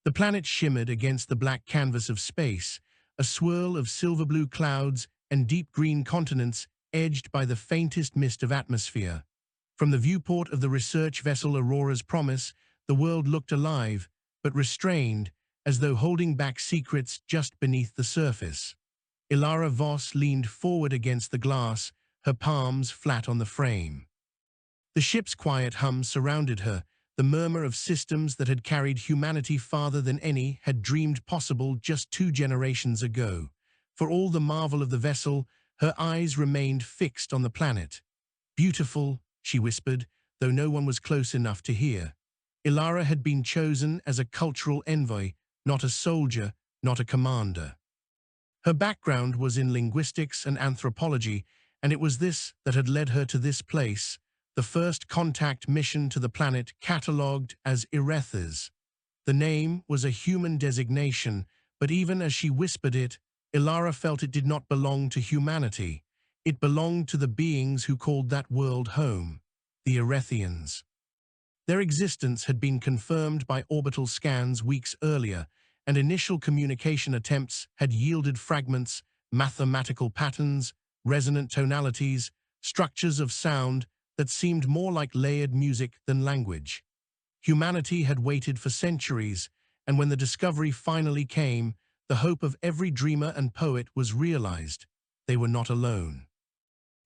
The planet shimmered against the black canvas of space, a swirl of silver-blue clouds and deep green continents edged by the faintest mist of atmosphere. From the viewport of the research vessel Aurora's Promise, the world looked alive, but restrained, as though holding back secrets just beneath the surface. Ilara Voss leaned forward against the glass, her palms flat on the frame. The ship's quiet hum surrounded her, the murmur of systems that had carried humanity farther than any had dreamed possible just 2 generations ago. For all the marvel of the vessel, her eyes remained fixed on the planet. "Beautiful," she whispered, though no one was close enough to hear. Ilara had been chosen as a cultural envoy, not a soldier, not a commander. Her background was in linguistics and anthropology, and it was this that had led her to this place, the first contact mission to the planet catalogued as Erethys. The name was a human designation, but even as she whispered it, Ilara felt it did not belong to humanity. It belonged to the beings who called that world home, the Erethians. Their existence had been confirmed by orbital scans weeks earlier, and initial communication attempts had yielded fragments, mathematical patterns, resonant tonalities, structures of sound that seemed more like layered music than language. Humanity had waited for centuries, and when the discovery finally came, the hope of every dreamer and poet was realized. They were not alone.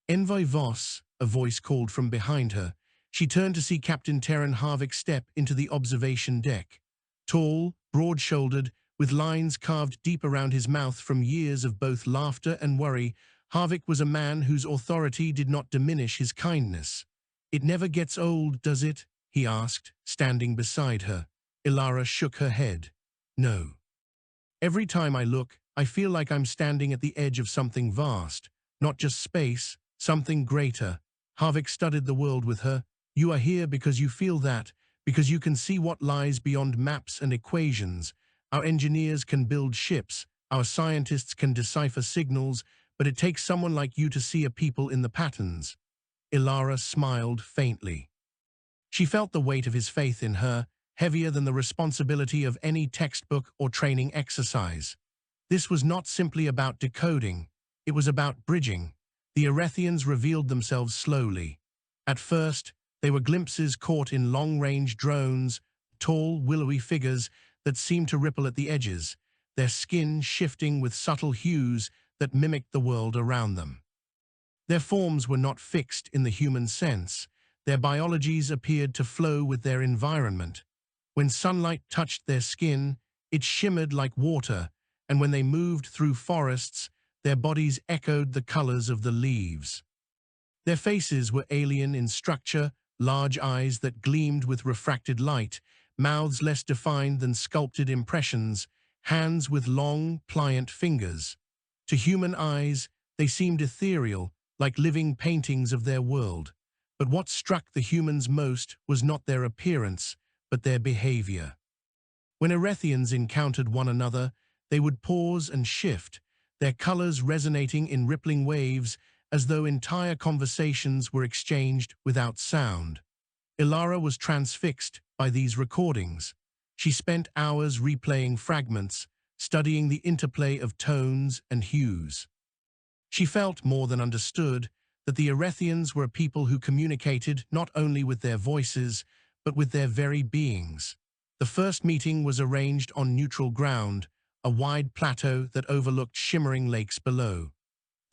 "Envoy Voss," a voice called from behind her. She turned to see Captain Terran Harvick step into the observation deck. Tall, broad-shouldered, with lines carved deep around his mouth from years of both laughter and worry, Harvick was a man whose authority did not diminish his kindness. "It never gets old, does it?" he asked, standing beside her. Ilara shook her head. "No. Every time I look, I feel like I'm standing at the edge of something vast, not just space, something greater." Harvick studied the world with her. "You are here because you feel that, because you can see what lies beyond maps and equations. Our engineers can build ships, our scientists can decipher signals, but it takes someone like you to see a people in the patterns." Ilara smiled faintly. She felt the weight of his faith in her, heavier than the responsibility of any textbook or training exercise. This was not simply about decoding, it was about bridging. The Erethians revealed themselves slowly. At first, they were glimpses caught in long-range drones, tall, willowy figures that seemed to ripple at the edges, their skin shifting with subtle hues that mimicked the world around them. Their forms were not fixed in the human sense. Their biologies appeared to flow with their environment. When sunlight touched their skin, it shimmered like water, and when they moved through forests, their bodies echoed the colors of the leaves. Their faces were alien in structure, large eyes that gleamed with refracted light, mouths less defined than sculpted impressions, hands with long, pliant fingers. To human eyes, they seemed ethereal, like living paintings of their world. But what struck the humans most was not their appearance, but their behavior. When Erethians encountered one another, they would pause and shift, their colors resonating in rippling waves as though entire conversations were exchanged without sound. Ilara was transfixed by these recordings. She spent hours replaying fragments, studying the interplay of tones and hues. She felt more than understood that the Erethians were a people who communicated not only with their voices, but with their very beings. The first meeting was arranged on neutral ground, a wide plateau that overlooked shimmering lakes below.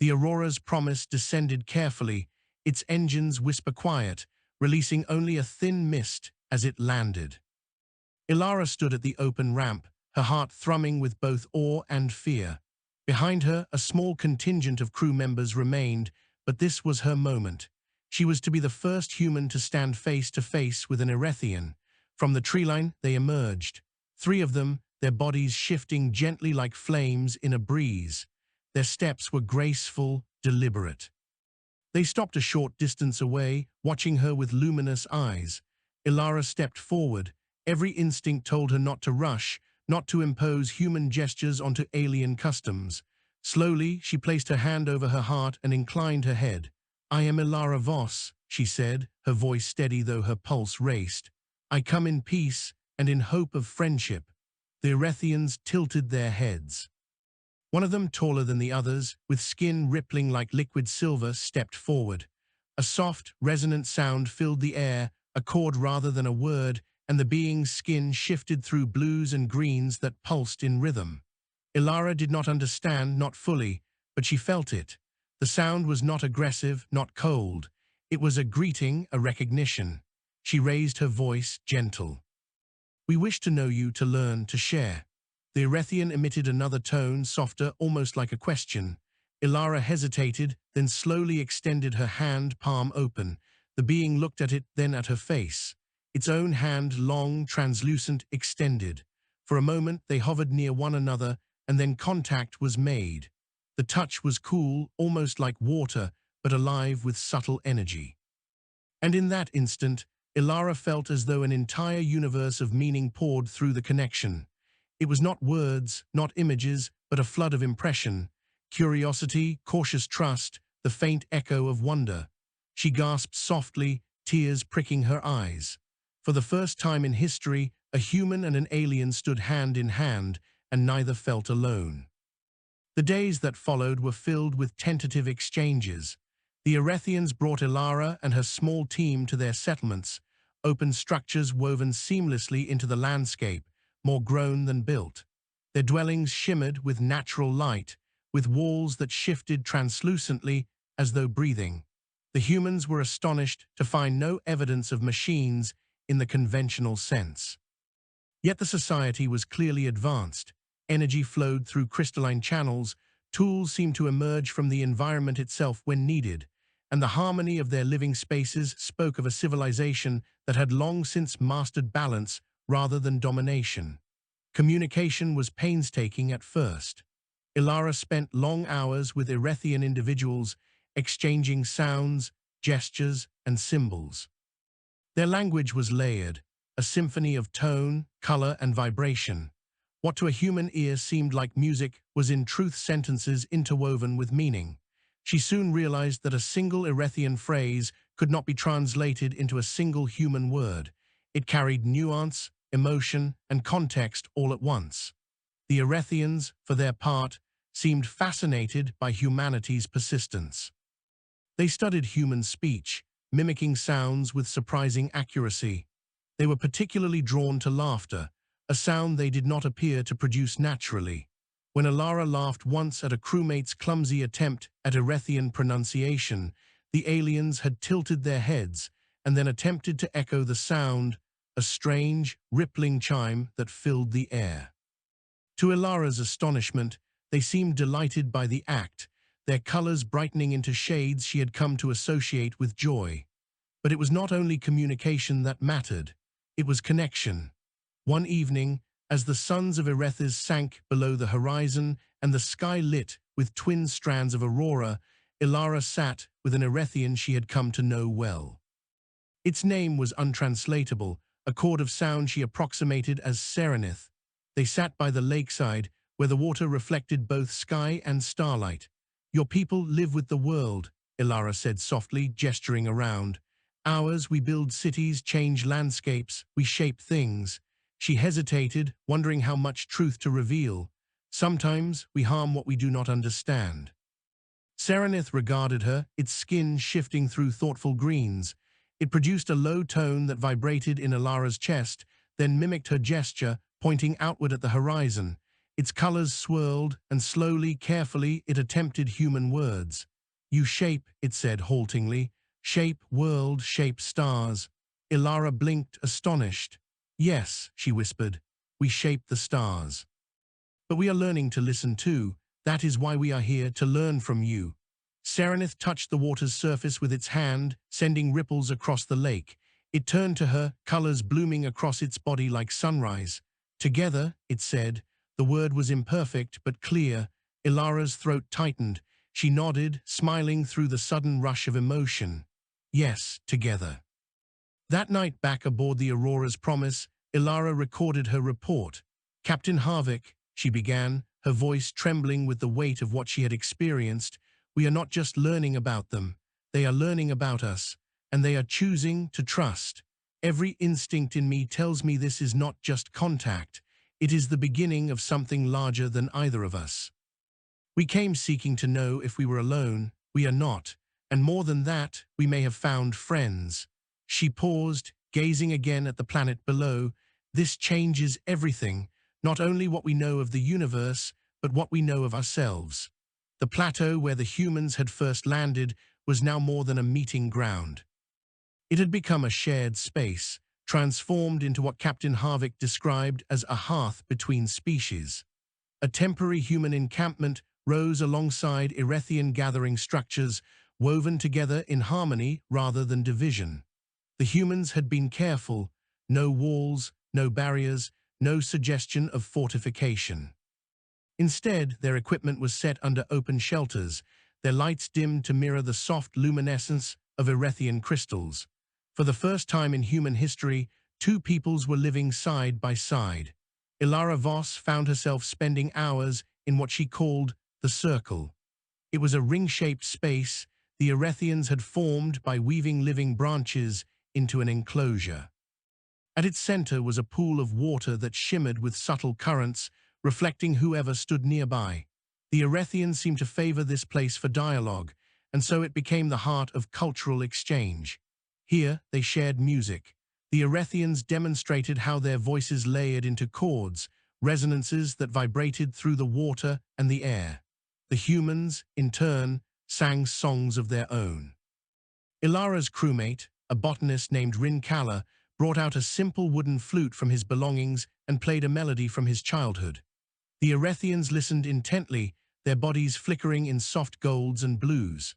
The Aurora's Promise descended carefully, its engines whisper quiet, releasing only a thin mist as it landed. Ilara stood at the open ramp, her heart thrumming with both awe and fear. Behind her, a small contingent of crew members remained, but this was her moment. She was to be the first human to stand face to face with an Erethian. From the tree line, they emerged. 3 of them, their bodies shifting gently like flames in a breeze. Their steps were graceful, deliberate. They stopped a short distance away, watching her with luminous eyes. Ilara stepped forward. Every instinct told her not to rush, not to impose human gestures onto alien customs. Slowly, she placed her hand over her heart and inclined her head. "I am Ilara Voss," she said, her voice steady though her pulse raced. "I come in peace and in hope of friendship." The Erethians tilted their heads. One of them, taller than the others, with skin rippling like liquid silver, stepped forward. A soft, resonant sound filled the air, a chord rather than a word, and the being's skin shifted through blues and greens that pulsed in rhythm. Ilara did not understand, not fully, but she felt it. The sound was not aggressive, not cold. It was a greeting, a recognition. She raised her voice, gentle. "We wish to know you, to learn, to share." The Erethian emitted another tone, softer, almost like a question. Ilara hesitated, then slowly extended her hand, palm open. The being looked at it, then at her face. Its own hand, long, translucent, extended. For a moment they hovered near one another, and then contact was made. The touch was cool, almost like water, but alive with subtle energy. And in that instant, Ilara felt as though an entire universe of meaning poured through the connection. It was not words, not images, but a flood of impression. Curiosity, cautious trust, the faint echo of wonder. She gasped softly, tears pricking her eyes. For the first time in history, a human and an alien stood hand in hand, and neither felt alone. The days that followed were filled with tentative exchanges. The Erethians brought Ilara and her small team to their settlements, open structures woven seamlessly into the landscape, more grown than built. Their dwellings shimmered with natural light, with walls that shifted translucently as though breathing. The humans were astonished to find no evidence of machines in the conventional sense. Yet the society was clearly advanced. Energy flowed through crystalline channels, tools seemed to emerge from the environment itself when needed, and the harmony of their living spaces spoke of a civilization that had long since mastered balance rather than domination. Communication was painstaking at first. Ilara spent long hours with Erethian individuals, exchanging sounds, gestures, and symbols. Their language was layered, a symphony of tone, color, and vibration. What to a human ear seemed like music was in truth sentences interwoven with meaning. She soon realized that a single Erethian phrase could not be translated into a single human word. It carried nuance, emotion, and context all at once. The Erethians, for their part, seemed fascinated by humanity's persistence. They studied human speech, mimicking sounds with surprising accuracy. They were particularly drawn to laughter, a sound they did not appear to produce naturally. When Ilara laughed once at a crewmate's clumsy attempt at Erethian pronunciation, the aliens had tilted their heads and then attempted to echo the sound, a strange, rippling chime that filled the air. To Ilara's astonishment, they seemed delighted by the act, their colors brightening into shades she had come to associate with joy. But it was not only communication that mattered, it was connection. One evening, as the suns of Erethis sank below the horizon and the sky lit with twin strands of aurora, Ilara sat with an Erethian she had come to know well. Its name was untranslatable, a chord of sound she approximated as Serenith. They sat by the lakeside, where the water reflected both sky and starlight. "Your people live with the world," Ilara said softly, gesturing around. "Ours, we build cities, change landscapes, we shape things." She hesitated, wondering how much truth to reveal. "Sometimes we harm what we do not understand." Serenith regarded her, its skin shifting through thoughtful greens. It produced a low tone that vibrated in Ilara's chest, then mimicked her gesture, pointing outward at the horizon. Its colors swirled, and slowly, carefully, it attempted human words. "You shape," it said haltingly. "Shape world, shape stars." Ilara blinked, astonished. "Yes," she whispered, "we shape the stars. But we are learning to listen too. That is why we are here, to learn from you." Serenith touched the water's surface with its hand, sending ripples across the lake. It turned to her, colors blooming across its body like sunrise. "Together," it said. The word was imperfect but clear. Ilara's throat tightened. She nodded, smiling through the sudden rush of emotion. "Yes, together." That night back aboard the Aurora's Promise, Ilara recorded her report. "Captain Harvick," she began, her voice trembling with the weight of what she had experienced, "we are not just learning about them. They are learning about us, and they are choosing to trust. Every instinct in me tells me this is not just contact. It is the beginning of something larger than either of us. We came seeking to know if we were alone. We are not. And more than that, we may have found friends. She paused, gazing again at the planet below. This changes everything, not only what we know of the universe, but what we know of ourselves. The plateau where the humans had first landed was now more than a meeting ground. It had become a shared space, transformed into what Captain Harvick described as a hearth between species. A temporary human encampment rose alongside Erethian gathering structures, woven together in harmony rather than division. The humans had been careful: no walls, no barriers, no suggestion of fortification. Instead, their equipment was set under open shelters, their lights dimmed to mirror the soft luminescence of Erethian crystals. For the first time in human history, two peoples were living side by side. Ilara Voss found herself spending hours in what she called the Circle. It was a ring-shaped space the Erethians had formed by weaving living branches into an enclosure. At its center was a pool of water that shimmered with subtle currents, reflecting whoever stood nearby. The Erethians seemed to favor this place for dialogue, and so it became the heart of cultural exchange. Here, they shared music. The Erethians demonstrated how their voices layered into chords, resonances that vibrated through the water and the air. The humans, in turn, sang songs of their own. Ilara's crewmate, a botanist named Rin Kala, brought out a simple wooden flute from his belongings and played a melody from his childhood. The Erethians listened intently, their bodies flickering in soft golds and blues.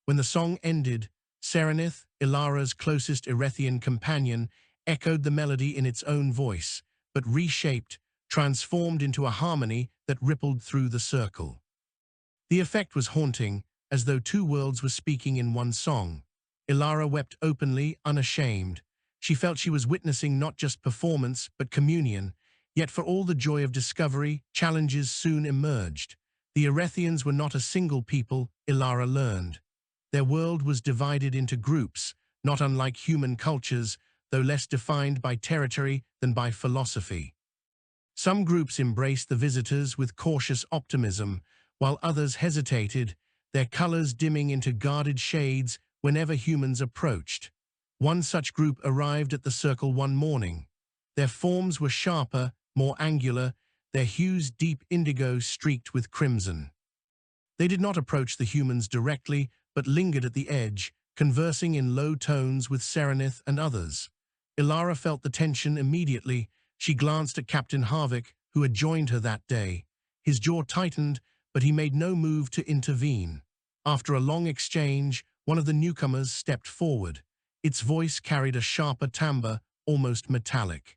When the song ended, Serenith, Ilara's closest Erethian companion, echoed the melody in its own voice, but reshaped, transformed into a harmony that rippled through the circle. The effect was haunting, as though two worlds were speaking in one song. Ilara wept openly, unashamed. She felt she was witnessing not just performance, but communion. Yet for all the joy of discovery, challenges soon emerged. The Erethians were not a single people, Ilara learned. Their world was divided into groups, not unlike human cultures, though less defined by territory than by philosophy. Some groups embraced the visitors with cautious optimism, while others hesitated, their colors dimming into guarded shades whenever humans approached. One such group arrived at the circle one morning. Their forms were sharper, more angular, their hues deep indigo streaked with crimson. They did not approach the humans directly, but lingered at the edge, conversing in low tones with Serenith and others. Ilara felt the tension immediately. She glanced at Captain Harvick, who had joined her that day. His jaw tightened, but he made no move to intervene. After a long exchange, one of the newcomers stepped forward. Its voice carried a sharper timbre, almost metallic.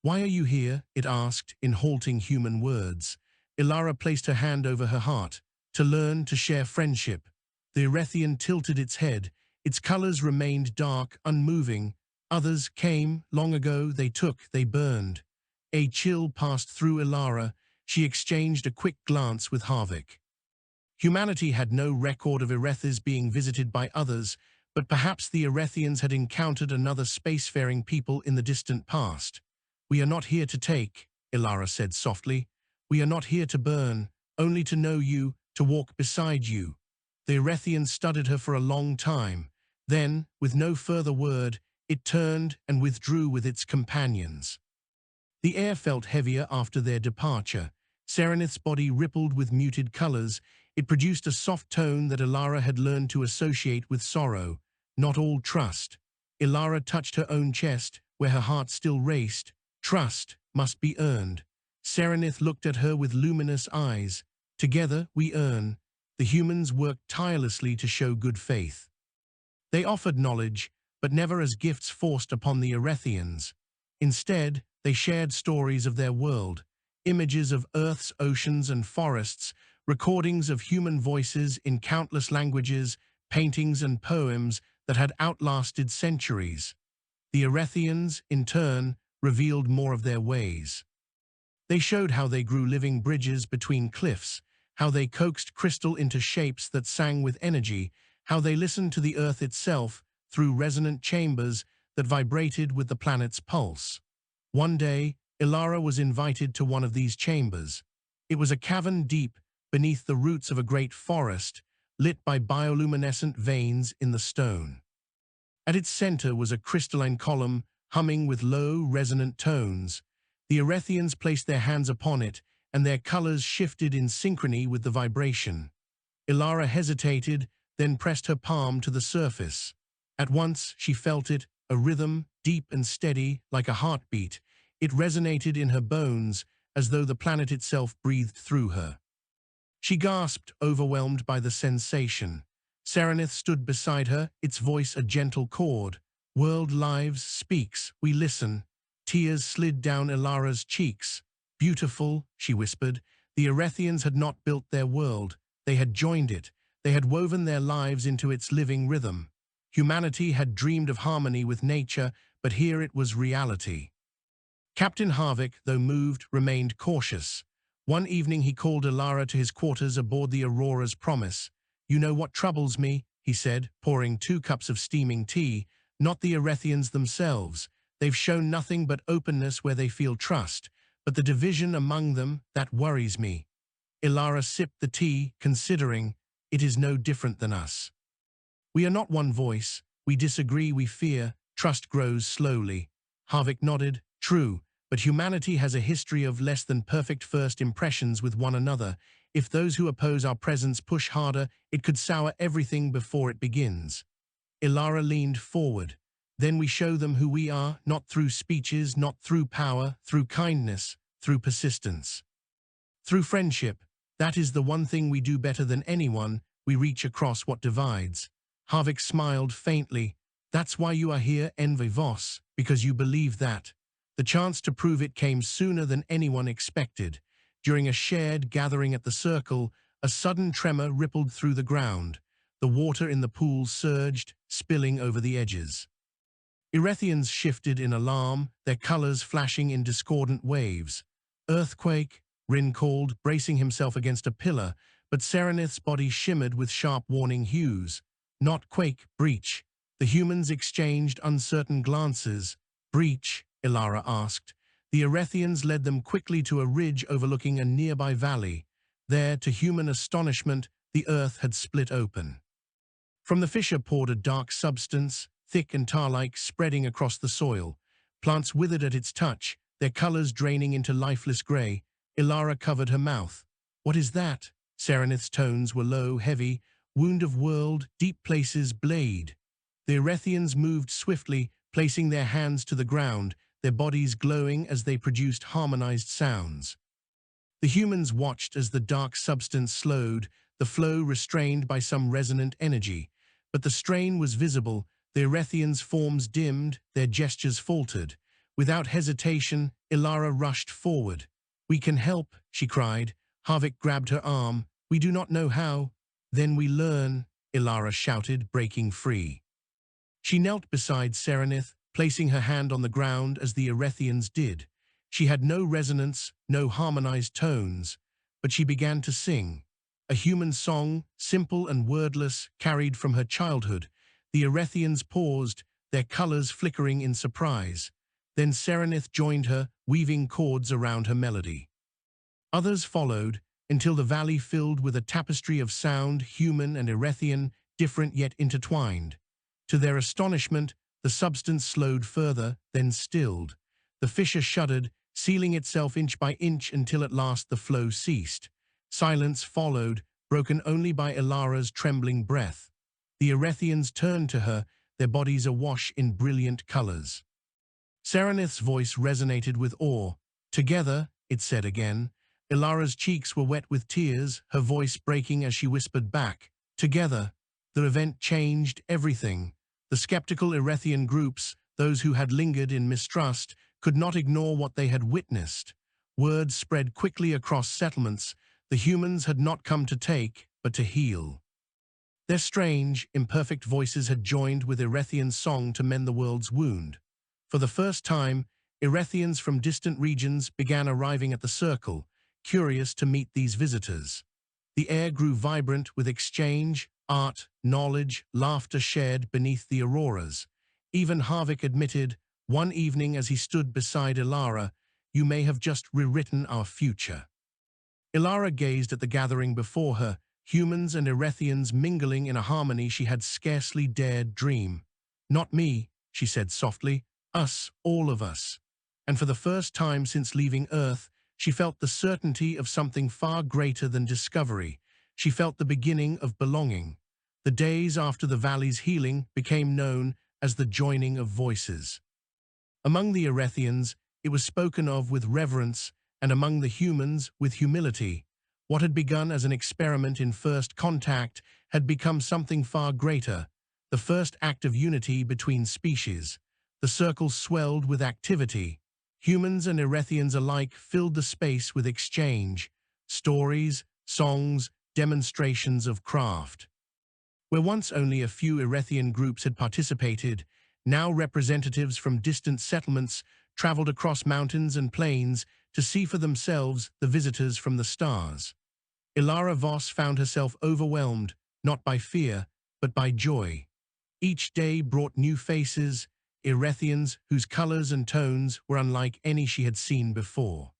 "Why are you here?" it asked, in halting human words. Ilara placed her hand over her heart. "To learn, to share friendship." The Erethian tilted its head. Its colors remained dark, unmoving. "Others came, long ago, they took, they burned." A chill passed through Ilara. She exchanged a quick glance with Harvick. Humanity had no record of Erethis being visited by others, but perhaps the Erethians had encountered another spacefaring people in the distant past. "We are not here to take," Ilara said softly. "We are not here to burn, only to know you, to walk beside you." The Erethian studied her for a long time. Then, with no further word, it turned and withdrew with its companions. The air felt heavier after their departure. Serenith's body rippled with muted colors. It produced a soft tone that Ilara had learned to associate with sorrow, not all trust. Ilara touched her own chest, where her heart still raced. Trust must be earned. Serenith looked at her with luminous eyes. "Together we earn." The humans worked tirelessly to show good faith. They offered knowledge, but never as gifts forced upon the Erethians. Instead, they shared stories of their world, images of Earth's oceans and forests, recordings of human voices in countless languages, paintings and poems that had outlasted centuries. The Erethians, in turn, revealed more of their ways. They showed how they grew living bridges between cliffs, how they coaxed crystal into shapes that sang with energy, how they listened to the Earth itself through resonant chambers that vibrated with the planet's pulse. One day, Ilara was invited to one of these chambers. It was a cavern deep beneath the roots of a great forest, lit by bioluminescent veins in the stone. At its center was a crystalline column humming with low, resonant tones. The Erethians placed their hands upon it, and their colors shifted in synchrony with the vibration. Ilara hesitated, then pressed her palm to the surface. At once she felt it, a rhythm, deep and steady, like a heartbeat. It resonated in her bones, as though the planet itself breathed through her. She gasped, overwhelmed by the sensation. Serenith stood beside her, its voice a gentle chord. "World lives speaks, we listen." Tears slid down Ilara's cheeks. "Beautiful," she whispered. The Erethians had not built their world. They had joined it. They had woven their lives into its living rhythm. Humanity had dreamed of harmony with nature, but here it was reality. Captain Harvick, though moved, remained cautious. One evening he called Ilara to his quarters aboard the Aurora's Promise. "You know what troubles me," he said, pouring 2 cups of steaming tea. "Not the Erethians themselves. They've shown nothing but openness where they feel trust. But the division among them, that worries me." Ilara sipped the tea, considering, "It is no different than us. We are not one voice. We disagree, we fear. Trust grows slowly." Harvick nodded. "True, but humanity has a history of less than perfect first impressions with one another. If those who oppose our presence push harder, it could sour everything before it begins." Ilara leaned forward. "Then we show them who we are, not through speeches, not through power, through kindness, through persistence. Through friendship. That is the one thing we do better than anyone. We reach across what divides." Harvick smiled faintly. "That's why you are here, Envy Voss, because you believe that." The chance to prove it came sooner than anyone expected. During a shared gathering at the circle, a sudden tremor rippled through the ground. The water in the pool surged, spilling over the edges. Erethians shifted in alarm, their colors flashing in discordant waves. "Earthquake," Rin called, bracing himself against a pillar, but Serenith's body shimmered with sharp warning hues. "Not quake, breach." The humans exchanged uncertain glances. "Breach?" Ilara asked. The Erethians led them quickly to a ridge overlooking a nearby valley. There, to human astonishment, the earth had split open. From the fissure poured a dark substance, thick and tar-like, spreading across the soil. Plants withered at its touch, their colors draining into lifeless gray. Ilara covered her mouth. "What is that?" Serenith's tones were low, heavy. "Wound of world, deep places, blade." The Erethians moved swiftly, placing their hands to the ground, their bodies glowing as they produced harmonized sounds. The humans watched as the dark substance slowed, the flow restrained by some resonant energy. But the strain was visible. The Erethians' forms dimmed, their gestures faltered. Without hesitation, Ilara rushed forward. "We can help," she cried. Harvick grabbed her arm. "We do not know how." "Then we learn," Ilara shouted, breaking free. She knelt beside Serenith, placing her hand on the ground as the Erethians did. She had no resonance, no harmonized tones, but she began to sing. A human song, simple and wordless, carried from her childhood. The Erethians paused, their colors flickering in surprise. Then Serenith joined her, weaving chords around her melody. Others followed, until the valley filled with a tapestry of sound, human and Erethian, different yet intertwined. To their astonishment, the substance slowed further, then stilled. The fissure shuddered, sealing itself inch by inch until at last the flow ceased. Silence followed, broken only by Ilara's trembling breath. The Erethians turned to her, their bodies awash in brilliant colors. Serenith's voice resonated with awe. "Together," it said again. Ilara's cheeks were wet with tears, her voice breaking as she whispered back. "Together." The event changed everything. The skeptical Erethian groups, those who had lingered in mistrust, could not ignore what they had witnessed. Word spread quickly across settlements. The humans had not come to take, but to heal. Their strange, imperfect voices had joined with Erethian's song to mend the world's wound. For the first time, Erethians from distant regions began arriving at the circle, curious to meet these visitors. The air grew vibrant with exchange, art, knowledge, laughter shared beneath the auroras. Even Harvick admitted, one evening as he stood beside Ilara, you may have just rewritten our future." Ilara gazed at the gathering before her, humans and Erethians mingling in a harmony she had scarcely dared dream. "Not me," she said softly. "Us, all of us." And for the first time since leaving Earth, she felt the certainty of something far greater than discovery. She felt the beginning of belonging. The days after the valley's healing became known as the joining of voices. Among the Erethians, it was spoken of with reverence, and among the humans with humility. What had begun as an experiment in first contact had become something far greater, the first act of unity between species. The circle swelled with activity. Humans and Erethians alike filled the space with exchange, stories, songs, demonstrations of craft. Where once only a few Erethian groups had participated, now representatives from distant settlements traveled across mountains and plains to see for themselves the visitors from the stars. Ilara Voss found herself overwhelmed, not by fear, but by joy. Each day brought new faces, Erethians whose colors and tones were unlike any she had seen before.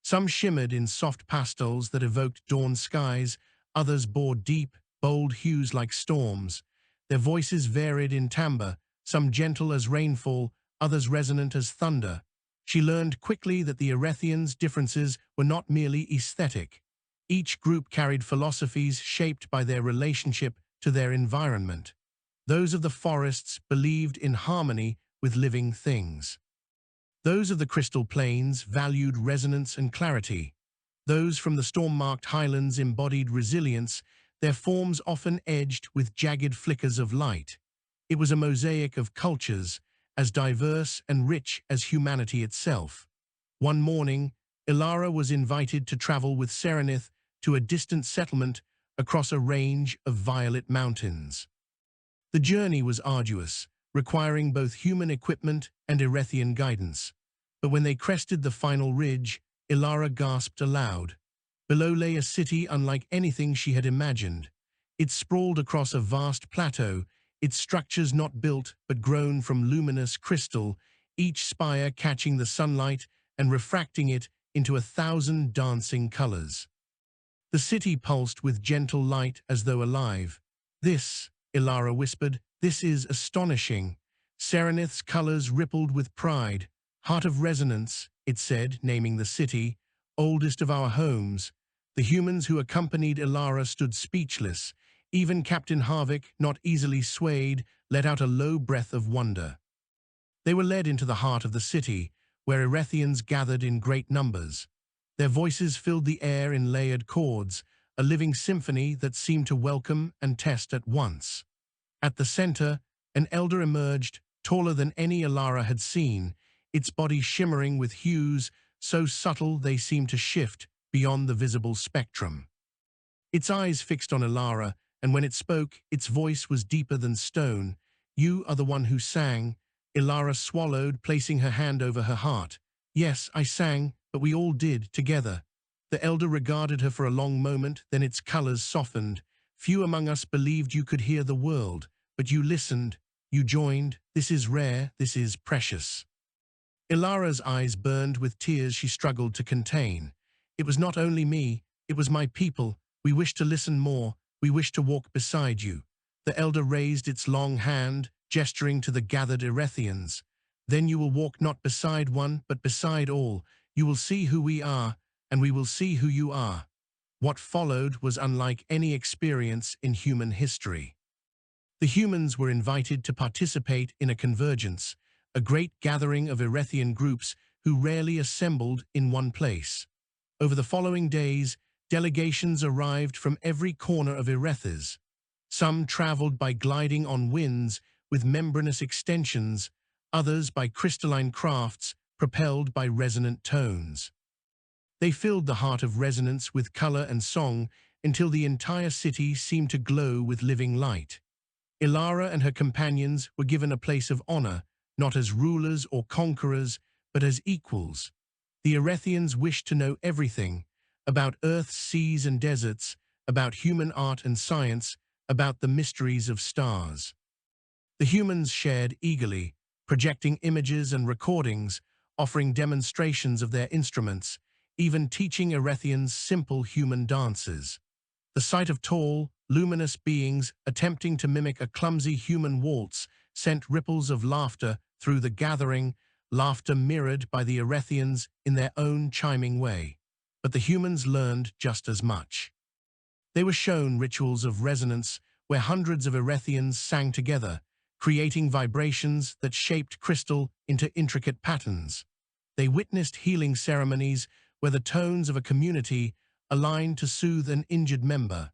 Some shimmered in soft pastels that evoked dawn skies, others bore deep, bold hues like storms. Their voices varied in timbre, some gentle as rainfall, others resonant as thunder. She learned quickly that the Erethians' differences were not merely aesthetic. Each group carried philosophies shaped by their relationship to their environment. Those of the forests believed in harmony with living things. Those of the crystal plains valued resonance and clarity. Those from the storm-marked highlands embodied resilience, their forms often edged with jagged flickers of light. It was a mosaic of cultures, as diverse and rich as humanity itself. One morning, Ilara was invited to travel with Serenith to a distant settlement across a range of violet mountains. The journey was arduous, requiring both human equipment and Erethian guidance. But when they crested the final ridge, Ilara gasped aloud. Below lay a city unlike anything she had imagined. It sprawled across a vast plateau, its structures not built but grown from luminous crystal, each spire catching the sunlight and refracting it into 1,000 dancing colors. The city pulsed with gentle light as though alive. "This," Ilara whispered, "this is astonishing." Serenith's colors rippled with pride. "Heart of resonance," it said, naming the city, "oldest of our homes." The humans who accompanied Ilara stood speechless. Even Captain Harvick, not easily swayed, let out a low breath of wonder. They were led into the heart of the city, where Erethians gathered in great numbers. Their voices filled the air in layered chords, a living symphony that seemed to welcome and test at once. At the center, an elder emerged, taller than any Ilara had seen, its body shimmering with hues so subtle they seemed to shift beyond the visible spectrum. Its eyes fixed on Ilara, and when it spoke, its voice was deeper than stone. "You are the one who sang." Ilara swallowed, placing her hand over her heart. "Yes, I sang, but we all did, together." The elder regarded her for a long moment, then its colors softened. "Few among us believed you could hear the world, but you listened, you joined. This is rare, this is precious." Ilara's eyes burned with tears she struggled to contain. "It was not only me, it was my people. We wish to listen more. We wish to walk beside you." The elder raised its long hand, gesturing to the gathered Erethians. "Then you will walk not beside one, but beside all. You will see who we are, and we will see who you are." What followed was unlike any experience in human history. The humans were invited to participate in a convergence, a great gathering of Erethian groups who rarely assembled in one place. Over the following days, delegations arrived from every corner of Erethis. Some traveled by gliding on winds with membranous extensions, others by crystalline crafts propelled by resonant tones. They filled the heart of resonance with color and song until the entire city seemed to glow with living light. Ilara and her companions were given a place of honor, not as rulers or conquerors, but as equals. The Erethians wished to know everything, about Earth's seas and deserts, about human art and science, about the mysteries of stars. The humans shared eagerly, projecting images and recordings, offering demonstrations of their instruments, even teaching Erethians simple human dances. The sight of tall, luminous beings attempting to mimic a clumsy human waltz sent ripples of laughter through the gathering, laughter mirrored by the Erethians in their own chiming way. But the humans learned just as much. They were shown rituals of resonance where hundreds of Erethians sang together, creating vibrations that shaped crystal into intricate patterns. They witnessed healing ceremonies where the tones of a community aligned to soothe an injured member.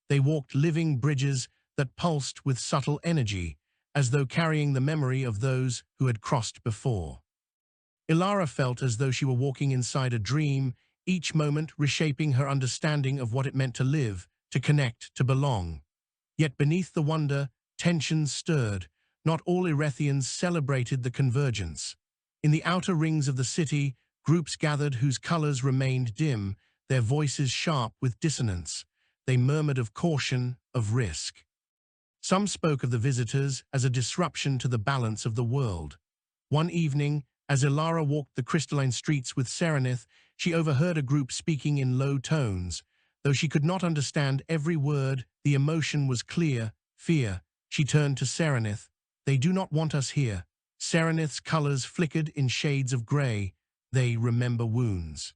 They walked living bridges that pulsed with subtle energy, as though carrying the memory of those who had crossed before. Ilara felt as though she were walking inside a dream, each moment reshaping her understanding of what it meant to live, to connect, to belong. Yet beneath the wonder, tensions stirred. Not all Erethians celebrated the convergence. In the outer rings of the city, groups gathered whose colors remained dim, their voices sharp with dissonance. They murmured of caution, of risk. Some spoke of the visitors as a disruption to the balance of the world. One evening, as Ilara walked the crystalline streets with Serenith, she overheard a group speaking in low tones. Though she could not understand every word, the emotion was clear, fear. She turned to Serenith. "They do not want us here." Serenith's colors flickered in shades of gray. "They remember wounds.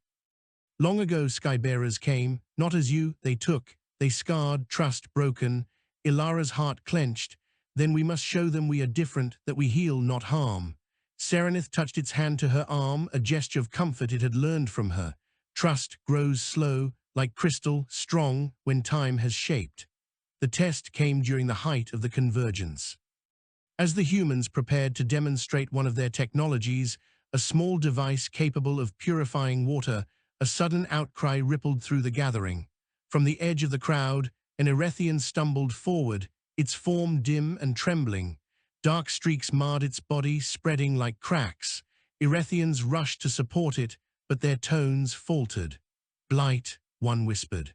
Long ago Skybearers came, not as you, they took. They scarred, trust broken." Ilara's heart clenched. "Then we must show them we are different, that we heal, not harm." Serenith touched its hand to her arm, a gesture of comfort it had learned from her. Trust grows slow, like crystal, strong when time has shaped. The test came during the height of the convergence. As the humans prepared to demonstrate one of their technologies, a small device capable of purifying water, a sudden outcry rippled through the gathering. From the edge of the crowd, an Erethian stumbled forward, its form dim and trembling. Dark streaks marred its body, spreading like cracks. Erethians rushed to support it, but their tones faltered. "Blight," one whispered.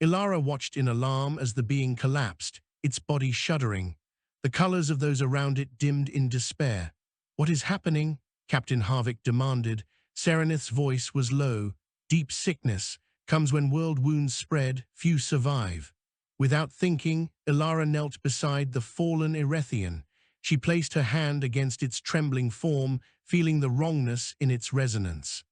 Ilara watched in alarm as the being collapsed, its body shuddering. The colors of those around it dimmed in despair. "What is happening?" Captain Harvick demanded. Serenith's voice was low. "Deep sickness comes when world wounds spread, few survive." Without thinking, Ilara knelt beside the fallen Erethian. She placed her hand against its trembling form, feeling the wrongness in its resonance.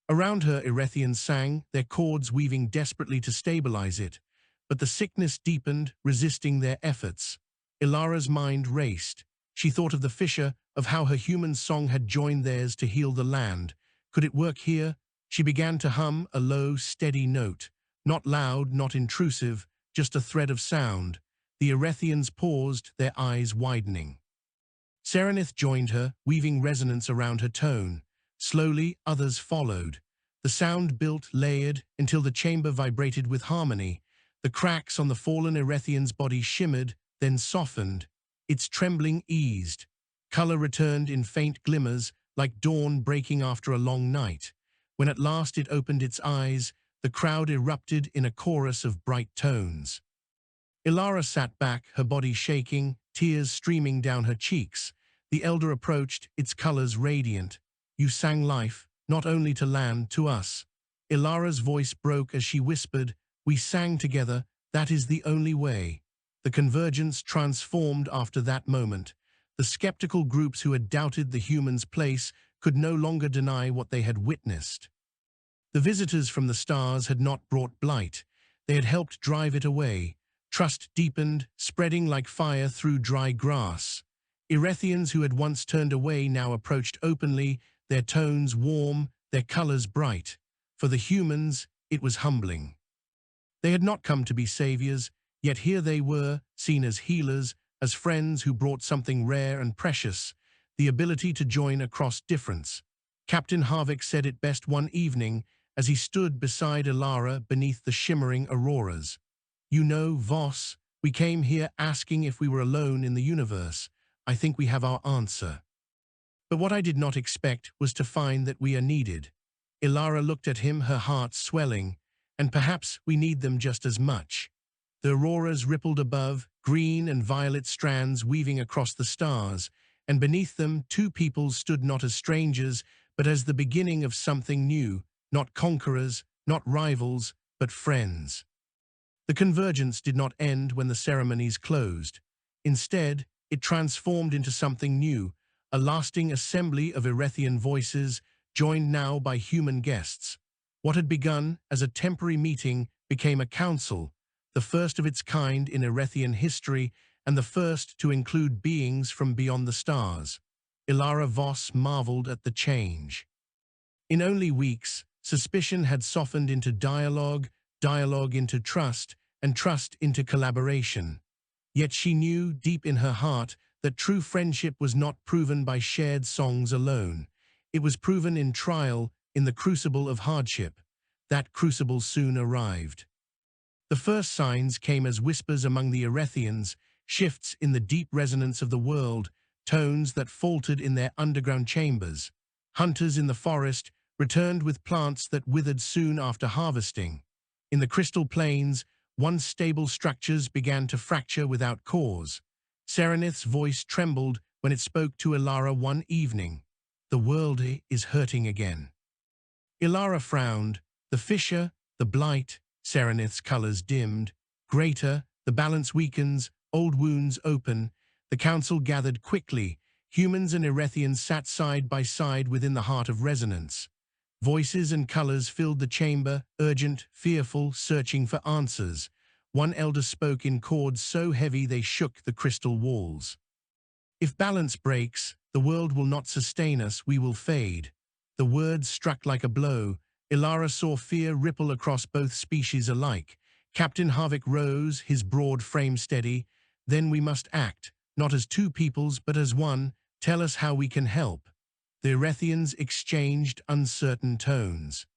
Around her, Erethians sang, their chords weaving desperately to stabilize it. But the sickness deepened, resisting their efforts. Ilara's mind raced. She thought of the fissure, of how her human song had joined theirs to heal the land. Could it work here? She began to hum a low, steady note. Not loud, not intrusive, just a thread of sound. The Erethians paused, their eyes widening. Serenith joined her, weaving resonance around her tone. Slowly, others followed. The sound built, layered, until the chamber vibrated with harmony. The cracks on the fallen Erethian's body shimmered, then softened. Its trembling eased. Color returned in faint glimmers, like dawn breaking after a long night. When at last it opened its eyes, the crowd erupted in a chorus of bright tones. Ilara sat back, her body shaking, tears streaming down her cheeks. The elder approached, its colors radiant. "You sang life, not only to land, to us." Ilara's voice broke as she whispered, "We sang together, that is the only way." The convergence transformed after that moment. The skeptical groups who had doubted the human's place could no longer deny what they had witnessed. The visitors from the stars had not brought blight. They had helped drive it away. Trust deepened, spreading like fire through dry grass. Erethians who had once turned away now approached openly, their tones warm, their colors bright. For the humans, it was humbling. They had not come to be saviors, yet here they were, seen as healers, as friends who brought something rare and precious, the ability to join across difference. Captain Harvick said it best one evening as he stood beside Ilara beneath the shimmering auroras. "You know, Voss, we came here asking if we were alone in the universe. I think we have our answer. But what I did not expect was to find that we are needed." Ilara looked at him, her heart swelling. "And perhaps we need them just as much." The auroras rippled above, green and violet strands weaving across the stars. and beneath them 2 peoples stood not as strangers, but as the beginning of something new, not conquerors, not rivals, but friends. The convergence did not end when the ceremonies closed. Instead, it transformed into something new, a lasting assembly of Erethian voices, joined now by human guests. What had begun as a temporary meeting became a council, the first of its kind in Erethian history and the first to include beings from beyond the stars. Ilara Voss marveled at the change. In only weeks, suspicion had softened into dialogue, dialogue into trust, and trust into collaboration. Yet she knew, deep in her heart, that true friendship was not proven by shared songs alone. It was proven in trial, in the crucible of hardship. That crucible soon arrived. The first signs came as whispers among the Erethians, shifts in the deep resonance of the world, tones that faltered in their underground chambers. Hunters in the forest returned with plants that withered soon after harvesting. In the crystal plains, once stable structures began to fracture without cause. Serenith's voice trembled when it spoke to Ilara one evening. The world is hurting again. Ilara frowned. The fissure, the blight, Serenith's colors dimmed. Greater, the balance weakens, old wounds open. The council gathered quickly. Humans and Erethians sat side by side within the heart of resonance. Voices and colors filled the chamber, urgent, fearful, searching for answers. One elder spoke in chords so heavy they shook the crystal walls. If balance breaks, the world will not sustain us, we will fade. The words struck like a blow. Ilara saw fear ripple across both species alike. Captain Harvick rose, his broad frame steady. Then we must act, not as 2 peoples, but as one. Tell us how we can help. The Erethians exchanged uncertain tones.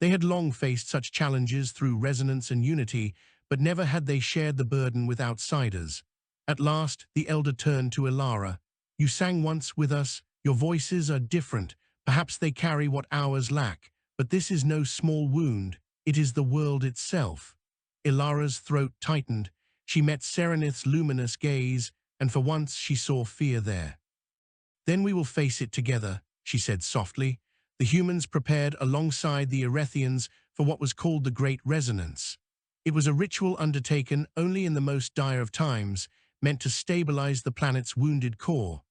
They had long faced such challenges through resonance and unity, but never had they shared the burden with outsiders. At last, the elder turned to Ilara. You sang once with us. Your voices are different. Perhaps they carry what ours lack. But this is no small wound. It is the world itself. Ilara's throat tightened. She met Serenith's luminous gaze, and for once she saw fear there. Then we will face it together, she said softly. The humans prepared alongside the Erethians for what was called the Great Resonance. It was a ritual undertaken only in the most dire of times, meant to stabilize the planet's wounded core.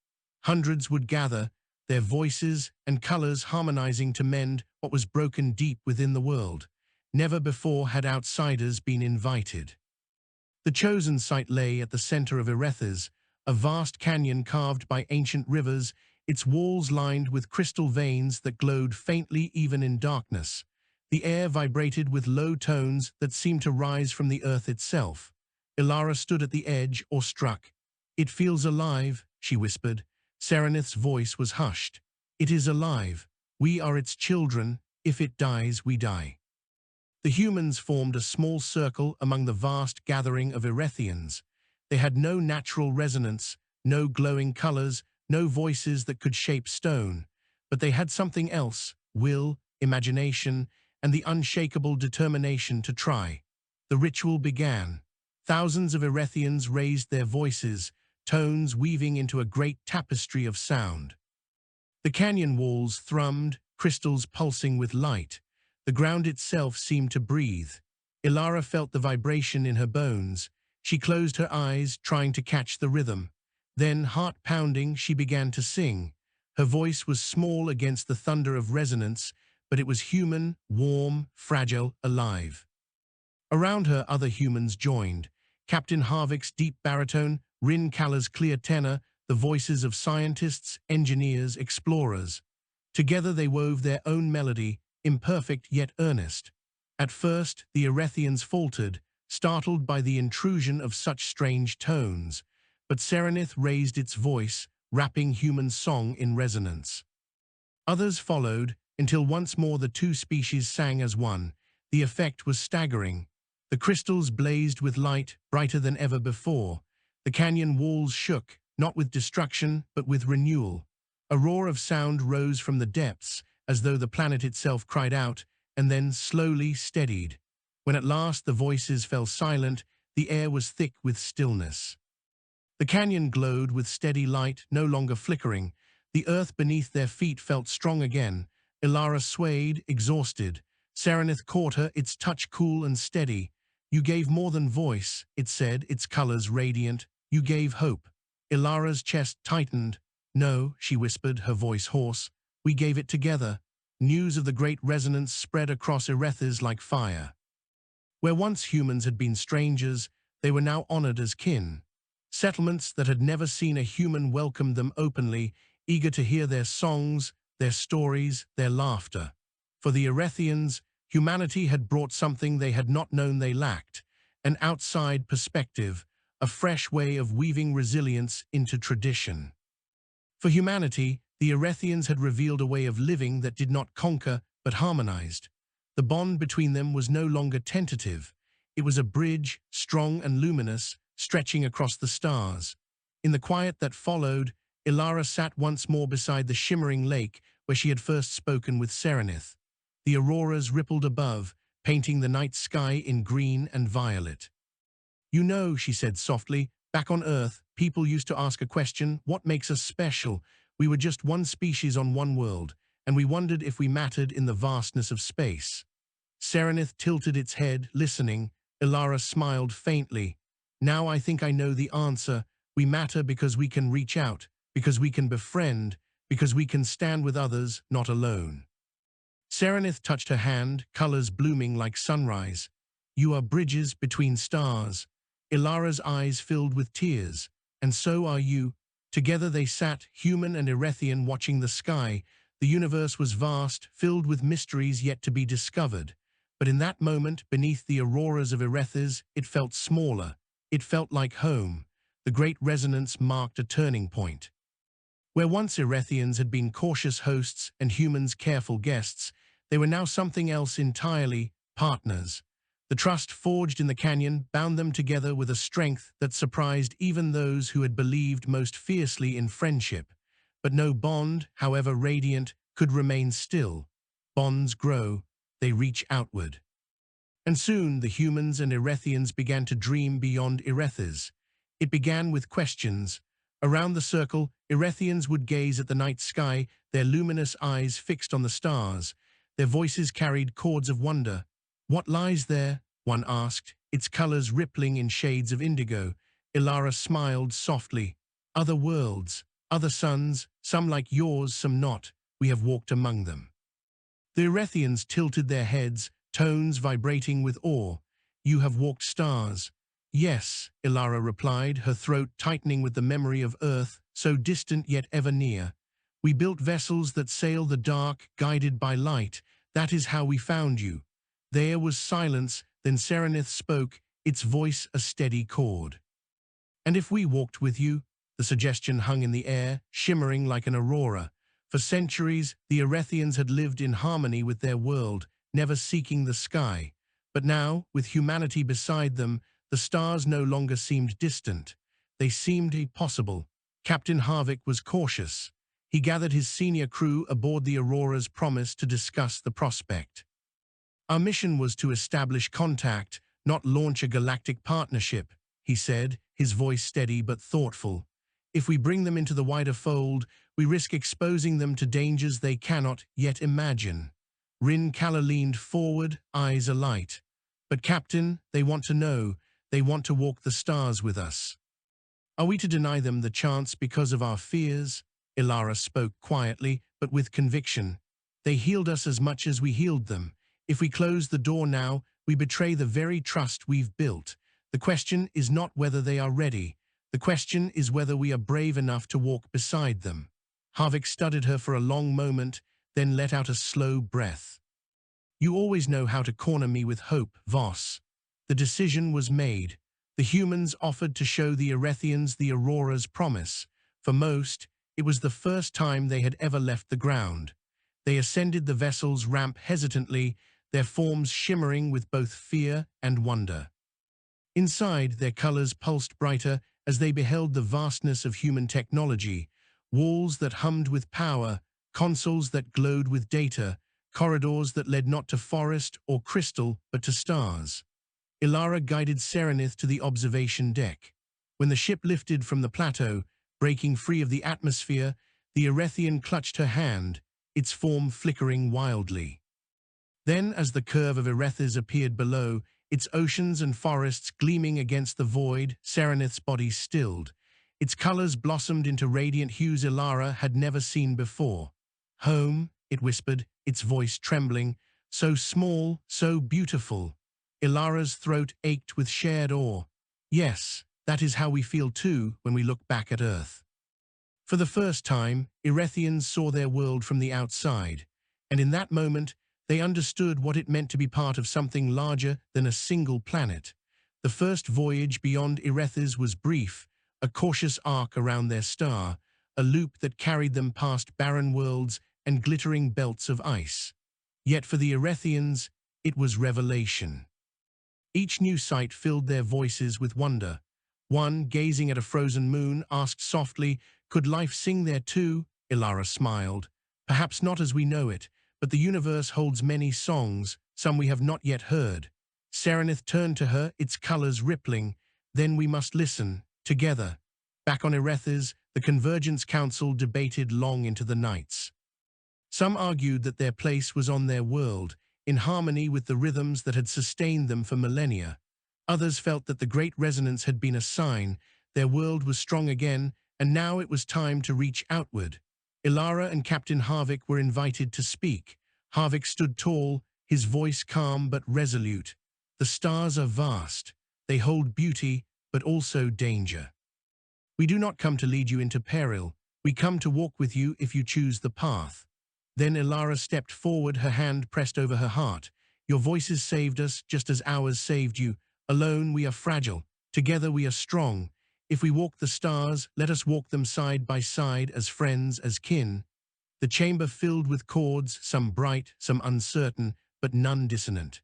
Hundreds would gather, their voices and colors harmonizing to mend what was broken deep within the world. Never before had outsiders been invited. The chosen site lay at the center of Erethis, a vast canyon carved by ancient rivers, its walls lined with crystal veins that glowed faintly even in darkness. The air vibrated with low tones that seemed to rise from the earth itself. Ilara stood at the edge, awestruck. It feels alive, she whispered. Serenith's voice was hushed. It is alive. We are its children. If it dies, we die. The humans formed a small circle among the vast gathering of Erethians. They had no natural resonance, no glowing colors, no voices that could shape stone. But they had something else: will, imagination, and the unshakable determination to try. The ritual began. Thousands of Erethians raised their voices, tones weaving into a great tapestry of sound. The canyon walls thrummed, crystals pulsing with light. The ground itself seemed to breathe. Ilara felt the vibration in her bones. She closed her eyes, trying to catch the rhythm. Then, heart-pounding, she began to sing. Her voice was small against the thunder of resonance, but it was human, warm, fragile, alive. Around her, other humans joined. Captain Harvick's deep baritone, Rin Kala's clear tenor, the voices of scientists, engineers, explorers. Together they wove their own melody, imperfect yet earnest. At first, the Erethians faltered, startled by the intrusion of such strange tones, but Serenith raised its voice, wrapping human song in resonance. Others followed, until once more the 2 species sang as one. The effect was staggering. The crystals blazed with light, brighter than ever before. The canyon walls shook, not with destruction, but with renewal. A roar of sound rose from the depths, as though the planet itself cried out, and then slowly steadied. When at last the voices fell silent, the air was thick with stillness. The canyon glowed with steady light, no longer flickering. The earth beneath their feet felt strong again. Ilara swayed, exhausted. Serenith caught her, its touch cool and steady. "You gave more than voice," it said, its colors radiant. "You gave hope." Ilara's chest tightened. "No," she whispered, her voice hoarse. "We gave it together." News of the great resonance spread across Erethys like fire. Where once humans had been strangers, they were now honored as kin. Settlements that had never seen a human welcomed them openly, eager to hear their songs, their stories, their laughter. For the Erethians, humanity had brought something they had not known they lacked: an outside perspective, a fresh way of weaving resilience into tradition. For humanity, the Erethians had revealed a way of living that did not conquer but harmonized. The bond between them was no longer tentative. It was a bridge, strong and luminous, stretching across the stars. In the quiet that followed, Ilara sat once more beside the shimmering lake where she had first spoken with Serenith. The auroras rippled above, painting the night sky in green and violet. "You know," she said softly, "back on Earth, people used to ask a question: what makes us special? We were just one species on one world, and we wondered if we mattered in the vastness of space." Serenith tilted its head, listening. Ilara smiled faintly. "Now I think I know the answer. We matter because we can reach out, because we can befriend, because we can stand with others, not alone." Serenith touched her hand, colors blooming like sunrise. "You are bridges between stars." Ilara's eyes filled with tears. "And so are you." Together they sat, human and Erethian, watching the sky. The universe was vast, filled with mysteries yet to be discovered. But in that moment, beneath the auroras of Erethys, it felt smaller. It felt like home. The great resonance marked a turning point. Where once Erethians had been cautious hosts and humans careful guests, they were now something else entirely: partners. The trust forged in the canyon bound them together with a strength that surprised even those who had believed most fiercely in friendship. But no bond, however radiant, could remain still. Bonds grow, they reach outward. And soon the humans and Erethians began to dream beyond Erethys. It began with questions. Around the circle, Erethians would gaze at the night sky, their luminous eyes fixed on the stars. Their voices carried chords of wonder. "What lies there?" one asked, its colors rippling in shades of indigo. Ilara smiled softly. "Other worlds, other suns, some like yours, some not. We have walked among them." The Erethians tilted their heads, tones vibrating with awe. "You have walked stars." "Yes," Ilara replied, her throat tightening with the memory of Earth, so distant yet ever near. "We built vessels that sail the dark, guided by light. That is how we found you." There was silence, then Serenith spoke, its voice a steady chord. "And if we walked with you?" The suggestion hung in the air, shimmering like an aurora. For centuries, the Erethians had lived in harmony with their world, never seeking the sky. But now, with humanity beside them, the stars no longer seemed distant. They seemed possible. Captain Harvick was cautious. He gathered his senior crew aboard the Aurora's Promise to discuss the prospect. "Our mission was to establish contact, not launch a galactic partnership," he said, his voice steady but thoughtful. "If we bring them into the wider fold, we risk exposing them to dangers they cannot yet imagine." Rin Kala leaned forward, eyes alight. "But Captain, they want to know. They want to walk the stars with us." "Are we to deny them the chance because of our fears?" Ilara spoke quietly, but with conviction. "They healed us as much as we healed them. If we close the door now, we betray the very trust we've built. The question is not whether they are ready. The question is whether we are brave enough to walk beside them." Harvick studied her for a long moment, then let out a slow breath. "You always know how to corner me with hope, Voss." The decision was made. The humans offered to show the Erethians the Aurora's Promise. For most, it was the first time they had ever left the ground. They ascended the vessel's ramp hesitantly, their forms shimmering with both fear and wonder. Inside, their colors pulsed brighter as they beheld the vastness of human technology: walls that hummed with power, consoles that glowed with data, corridors that led not to forest or crystal but to stars. Ilara guided Serenith to the observation deck. When the ship lifted from the plateau, breaking free of the atmosphere, the Erethian clutched her hand, its form flickering wildly. Then, as the curve of Erethys appeared below, its oceans and forests gleaming against the void, Serenith's body stilled. Its colors blossomed into radiant hues Ilara had never seen before. "Home," it whispered, its voice trembling, "so small, so beautiful." Ilara's throat ached with shared awe. "Yes, that is how we feel too when we look back at Earth." For the first time, Erethians saw their world from the outside, and in that moment, they understood what it meant to be part of something larger than a single planet. The first voyage beyond Erethys was brief, a cautious arc around their star, a loop that carried them past barren worlds and glittering belts of ice. Yet for the Erethians, it was revelation. Each new sight filled their voices with wonder. One, gazing at a frozen moon, asked softly, "Could life sing there too?" Ilara smiled. "Perhaps not as we know it, but the universe holds many songs, some we have not yet heard." Serenith turned to her, its colors rippling. "Then we must listen, together." Back on Erethys, the Convergence Council debated long into the nights. Some argued that their place was on their world, in harmony with the rhythms that had sustained them for millennia. Others felt that the Great Resonance had been a sign, their world was strong again, and now it was time to reach outward. Ilara and Captain Harvick were invited to speak. Harvick stood tall, his voice calm but resolute. "The stars are vast. They hold beauty, but also danger. We do not come to lead you into peril. We come to walk with you if you choose the path." Then Ilara stepped forward, her hand pressed over her heart. "Your voices saved us, just as ours saved you. Alone we are fragile. Together we are strong. If we walk the stars, let us walk them side by side, as friends, as kin." The chamber filled with chords, some bright, some uncertain, but none dissonant.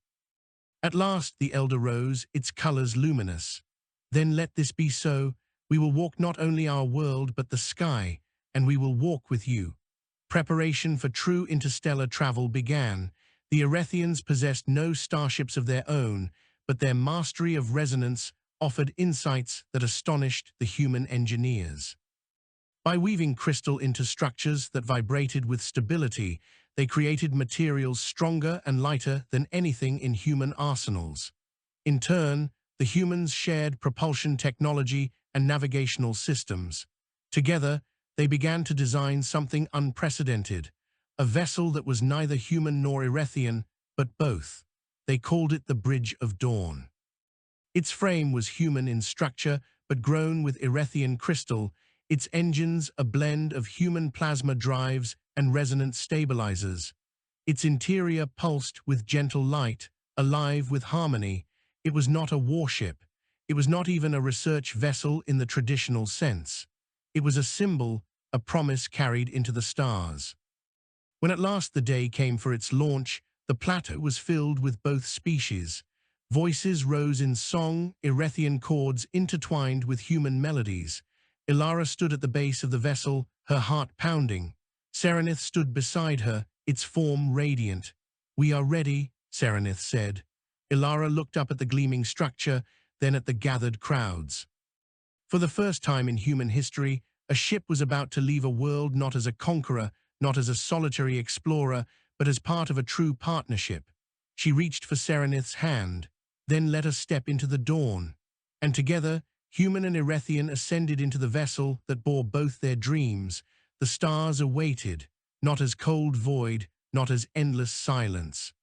At last the elder rose, its colors luminous. "Then let this be so. We will walk not only our world, but the sky, and we will walk with you." Preparation for true interstellar travel began. The Erethians possessed no starships of their own, but their mastery of resonance offered insights that astonished the human engineers. By weaving crystal into structures that vibrated with stability, they created materials stronger and lighter than anything in human arsenals. In turn, the humans shared propulsion technology and navigational systems. Together, they began to design something unprecedented, a vessel that was neither human nor Erethian, but both. They called it the Bridge of Dawn. Its frame was human in structure, but grown with Erethian crystal, its engines a blend of human plasma drives and resonance stabilizers. Its interior pulsed with gentle light, alive with harmony. It was not a warship. It was not even a research vessel in the traditional sense. It was a symbol, a promise carried into the stars. When at last the day came for its launch, the plateau was filled with both species. Voices rose in song, Erethian chords intertwined with human melodies. Ilara stood at the base of the vessel, her heart pounding. Serenith stood beside her, its form radiant. "We are ready," Serenith said. Ilara looked up at the gleaming structure, then at the gathered crowds. For the first time in human history, a ship was about to leave a world not as a conqueror, not as a solitary explorer, but as part of a true partnership. She reached for Serenith's hand. "Then let us step into the dawn." And together, human and Erethian ascended into the vessel that bore both their dreams. The stars awaited, not as cold void, not as endless silence,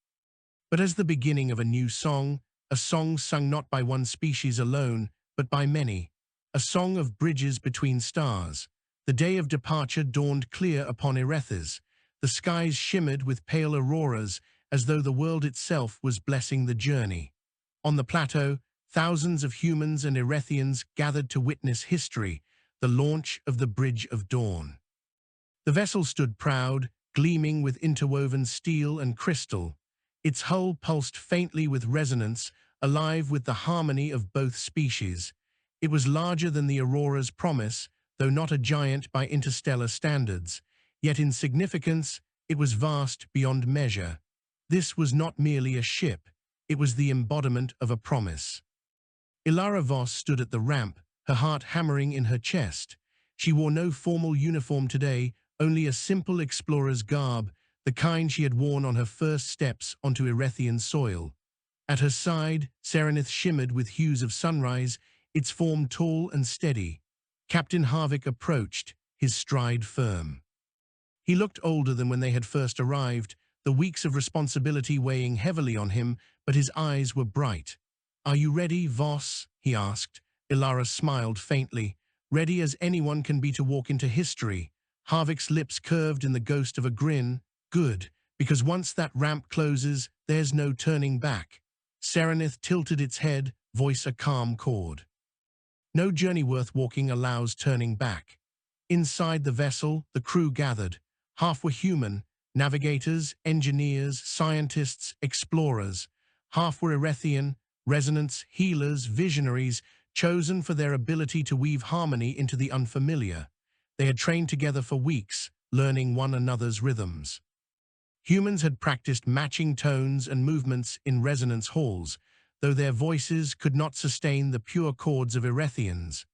but as the beginning of a new song, a song sung not by one species alone, but by many, a song of bridges between stars. The day of departure dawned clear upon Erethys. The skies shimmered with pale auroras, as though the world itself was blessing the journey. On the plateau, thousands of humans and Erethians gathered to witness history, the launch of the Bridge of Dawn. The vessel stood proud, gleaming with interwoven steel and crystal. Its hull pulsed faintly with resonance, alive with the harmony of both species. It was larger than the Aurora's promise, though not a giant by interstellar standards. Yet in significance, it was vast beyond measure. This was not merely a ship. It was the embodiment of a promise. Ilara Voss stood at the ramp, her heart hammering in her chest. She wore no formal uniform today, only a simple explorer's garb, the kind she had worn on her first steps onto Erethian soil. At her side, Serenith shimmered with hues of sunrise, its form tall and steady. Captain Harvick approached, his stride firm. He looked older than when they had first arrived, the weeks of responsibility weighing heavily on him, but his eyes were bright. "Are you ready, Voss?" he asked. Ilara smiled faintly. "Ready as anyone can be to walk into history." Harvick's lips curved in the ghost of a grin. "Good, because once that ramp closes, there's no turning back." Serenith tilted its head, voice a calm chord. No journey worth walking allows turning back. Inside the vessel, the crew gathered. Half were human, navigators, engineers, scientists, explorers. Half were Erethian, resonance, healers, visionaries, chosen for their ability to weave harmony into the unfamiliar. They had trained together for weeks, learning one another's rhythms. Humans had practiced matching tones and movements in resonance halls, though their voices could not sustain the pure chords of Erethians.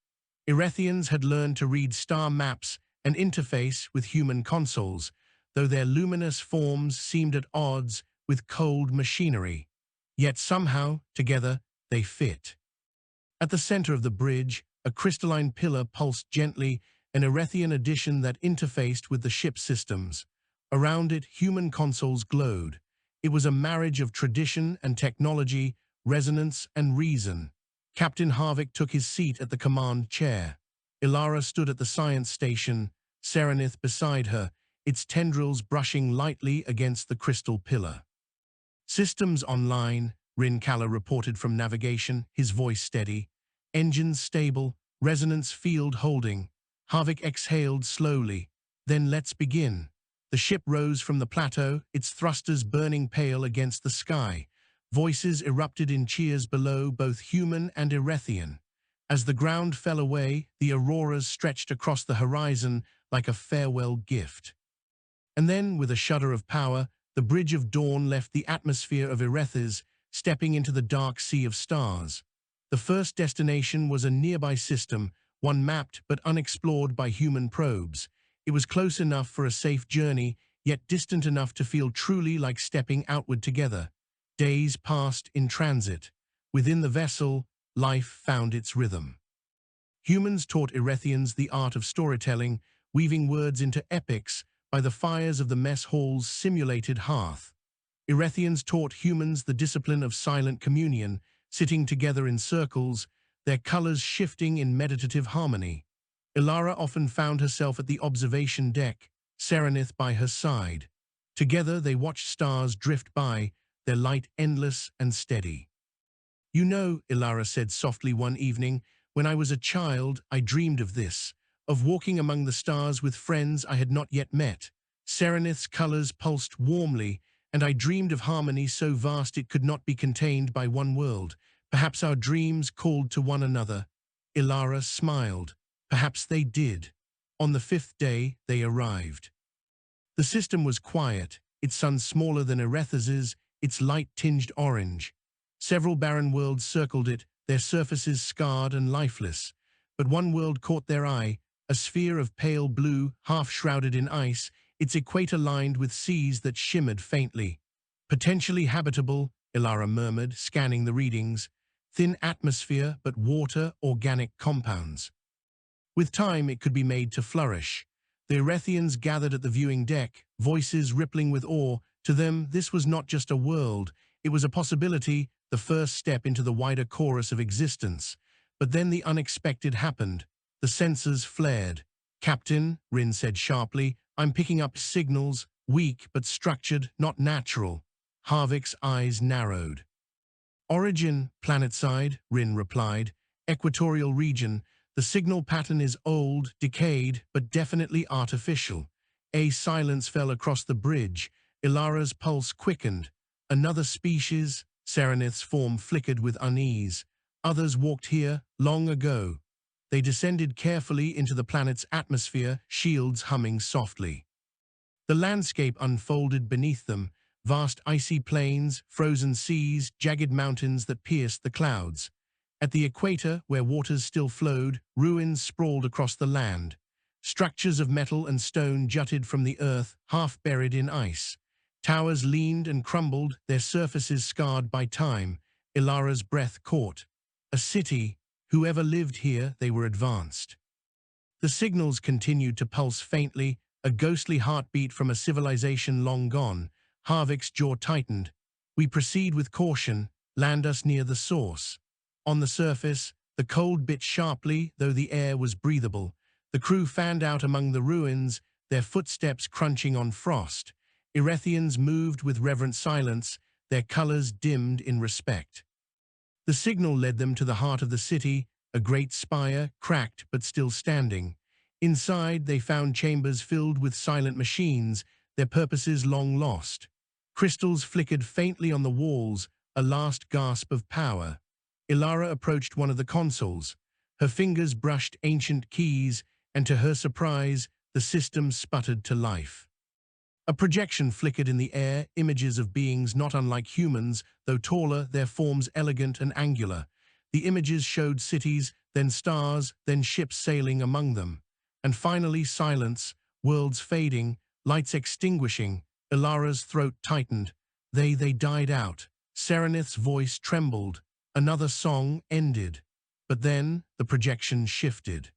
Erethians had learned to read star maps and interface with human consoles, though their luminous forms seemed at odds with cold machinery. Yet somehow, together, they fit. At the center of the bridge, a crystalline pillar pulsed gently, an Erethian addition that interfaced with the ship's systems. Around it, human consoles glowed. It was a marriage of tradition and technology, resonance and reason. Captain Harvick took his seat at the command chair. Ilara stood at the science station, Serenith beside her, its tendrils brushing lightly against the crystal pillar. "Systems online," Rinkala reported from navigation, his voice steady. "Engines stable, resonance field holding." Harvick exhaled slowly. "Then let's begin." The ship rose from the plateau, its thrusters burning pale against the sky. Voices erupted in cheers below, both human and Erethian. As the ground fell away, the auroras stretched across the horizon like a farewell gift. And then, with a shudder of power, the Bridge of Dawn left the atmosphere of Erethis, stepping into the dark sea of stars. The first destination was a nearby system, one mapped but unexplored by human probes. It was close enough for a safe journey, yet distant enough to feel truly like stepping outward together. Days passed in transit. Within the vessel, life found its rhythm. Humans taught Erethians the art of storytelling, weaving words into epics by the fires of the mess hall's simulated hearth. Erethians taught humans the discipline of silent communion, sitting together in circles, their colors shifting in meditative harmony. Ilara often found herself at the observation deck, Serenith by her side. Together they watched stars drift by, their light endless and steady. "You know," Ilara said softly one evening, "when I was a child, I dreamed of this, of walking among the stars with friends I had not yet met. Serenith's colors pulsed warmly, and I dreamed of harmony so vast it could not be contained by one world. Perhaps our dreams called to one another." Ilara smiled. Perhaps they did. On the fifth day, they arrived. The system was quiet, its sun smaller than Erethis's, its light tinged orange. Several barren worlds circled it, their surfaces scarred and lifeless. But one world caught their eye, a sphere of pale blue, half shrouded in ice, its equator lined with seas that shimmered faintly. "Potentially habitable," Ilara murmured, scanning the readings. "Thin atmosphere, but water, organic compounds." With time, it could be made to flourish. The Erethians gathered at the viewing deck, voices rippling with awe. To them, this was not just a world. It was a possibility, the first step into the wider chorus of existence. But then the unexpected happened. The sensors flared. "Captain," Rin said sharply, "I'm picking up signals, weak but structured, not natural." Harvick's eyes narrowed. "Origin, planetside," Rin replied. "Equatorial region. The signal pattern is old, decayed, but definitely artificial." A silence fell across the bridge. Ilara's pulse quickened. "Another species?" Serenith's form flickered with unease. "Others walked here long ago." They descended carefully into the planet's atmosphere, shields humming softly. The landscape unfolded beneath them, vast icy plains, frozen seas, jagged mountains that pierced the clouds. At the equator, where waters still flowed, ruins sprawled across the land. Structures of metal and stone jutted from the earth, half buried in ice. Towers leaned and crumbled, their surfaces scarred by time. Ilara's breath caught. A city. Whoever lived here, they were advanced. The signals continued to pulse faintly, a ghostly heartbeat from a civilization long gone. Harvick's jaw tightened. We proceed with caution, land us near the source. On the surface, the cold bit sharply, though the air was breathable. The crew fanned out among the ruins, their footsteps crunching on frost. Erethians moved with reverent silence, their colors dimmed in respect. The signal led them to the heart of the city, a great spire, cracked but still standing. Inside, they found chambers filled with silent machines, their purposes long lost. Crystals flickered faintly on the walls, a last gasp of power. Ilara approached one of the consoles. Her fingers brushed ancient keys, and to her surprise, the system sputtered to life. A projection flickered in the air, images of beings not unlike humans, though taller, their forms elegant and angular. The images showed cities, then stars, then ships sailing among them. And finally silence, worlds fading, lights extinguishing. Ilara's throat tightened. They died out. Serenith's voice trembled. Another song ended. But then the projection shifted.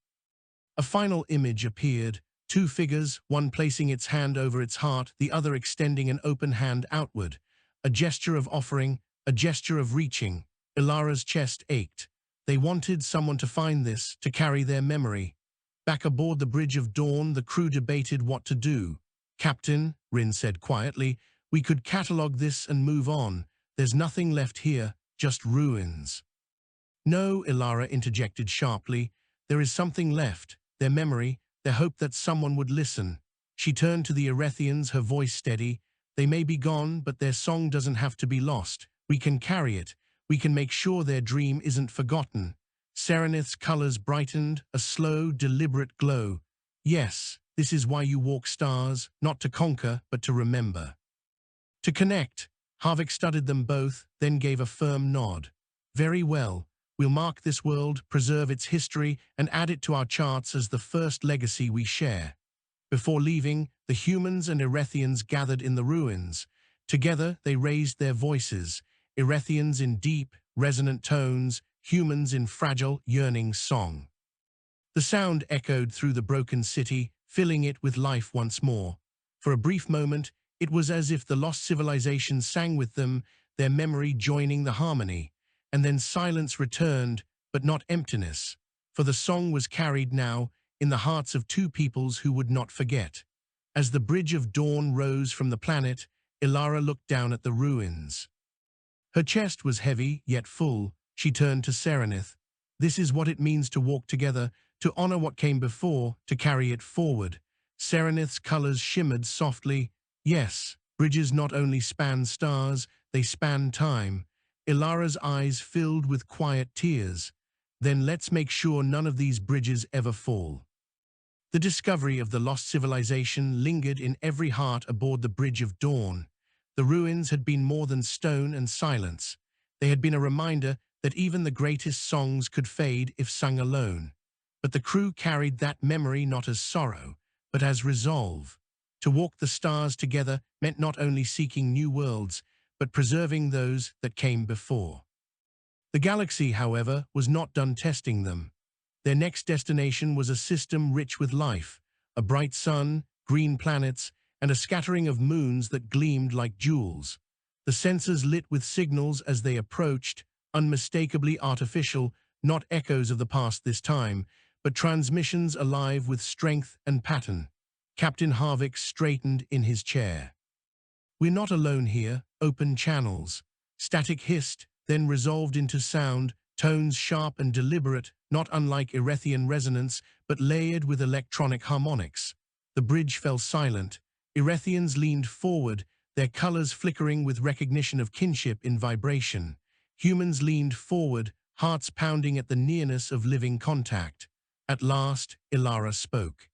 A final image appeared. Two figures, one placing its hand over its heart, the other extending an open hand outward. A gesture of offering, a gesture of reaching. Ilara's chest ached. They wanted someone to find this, to carry their memory. Back aboard the Bridge of Dawn, the crew debated what to do. "Captain," Rin said quietly, "we could catalogue this and move on. There's nothing left here, just ruins." "No," Ilara interjected sharply. "There is something left, their memory, their hope that someone would listen." She turned to the Erethians, her voice steady. "They may be gone, but their song doesn't have to be lost. We can carry it. We can make sure their dream isn't forgotten." Serenith's colors brightened, a slow, deliberate glow. "Yes, this is why you walk stars, not to conquer, but to remember. To connect." Harvick studied them both, then gave a firm nod. "Very well. We'll mark this world, preserve its history, and add it to our charts as the first legacy we share." Before leaving, the humans and Erethians gathered in the ruins. Together, they raised their voices, Erethians in deep, resonant tones, humans in fragile, yearning song. The sound echoed through the broken city, filling it with life once more. For a brief moment, it was as if the lost civilization sang with them, their memory joining the harmony. And then silence returned, but not emptiness, for the song was carried now in the hearts of two peoples who would not forget. As the Bridge of Dawn rose from the planet, Ilara looked down at the ruins. Her chest was heavy, yet full. She turned to Serenith. "This is what it means to walk together, to honor what came before, to carry it forward." Serenith's colors shimmered softly. "Yes, bridges not only span stars, they span time." Ilara's eyes filled with quiet tears. "Then let's make sure none of these bridges ever fall." The discovery of the lost civilization lingered in every heart aboard the Bridge of Dawn. The ruins had been more than stone and silence. They had been a reminder that even the greatest songs could fade if sung alone. But the crew carried that memory not as sorrow, but as resolve. To walk the stars together meant not only seeking new worlds, but preserving those that came before. The galaxy, however, was not done testing them. Their next destination was a system rich with life, a bright sun, green planets, and a scattering of moons that gleamed like jewels. The sensors lit with signals as they approached, unmistakably artificial, not echoes of the past this time, but transmissions alive with strength and pattern. Captain Harvick straightened in his chair. "We're not alone here, open channels." Static hissed, then resolved into sound, tones sharp and deliberate, not unlike Erethian resonance, but layered with electronic harmonics. The bridge fell silent. Erethians leaned forward, their colors flickering with recognition of kinship in vibration. Humans leaned forward, hearts pounding at the nearness of living contact. At last, Ilara spoke.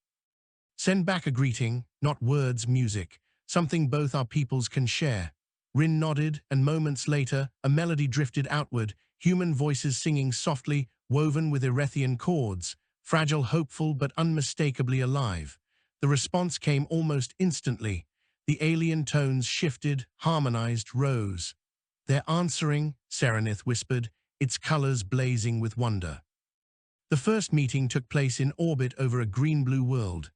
"Send back a greeting, not words, music, something both our peoples can share." Rin nodded, and moments later, a melody drifted outward, human voices singing softly, woven with Erethian chords, fragile, hopeful, but unmistakably alive. The response came almost instantly. The alien tones shifted, harmonized, rose. "They're answering," Serenith whispered, its colors blazing with wonder. The first meeting took place in orbit over a green-blue world.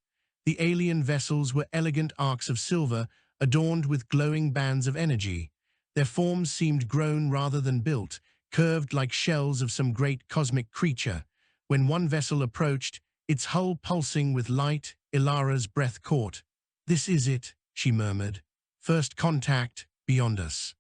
The alien vessels were elegant arcs of silver, adorned with glowing bands of energy. Their forms seemed grown rather than built, curved like shells of some great cosmic creature. When one vessel approached, its hull pulsing with light, Ilara's breath caught. "This is it," she murmured. "First contact, beyond us."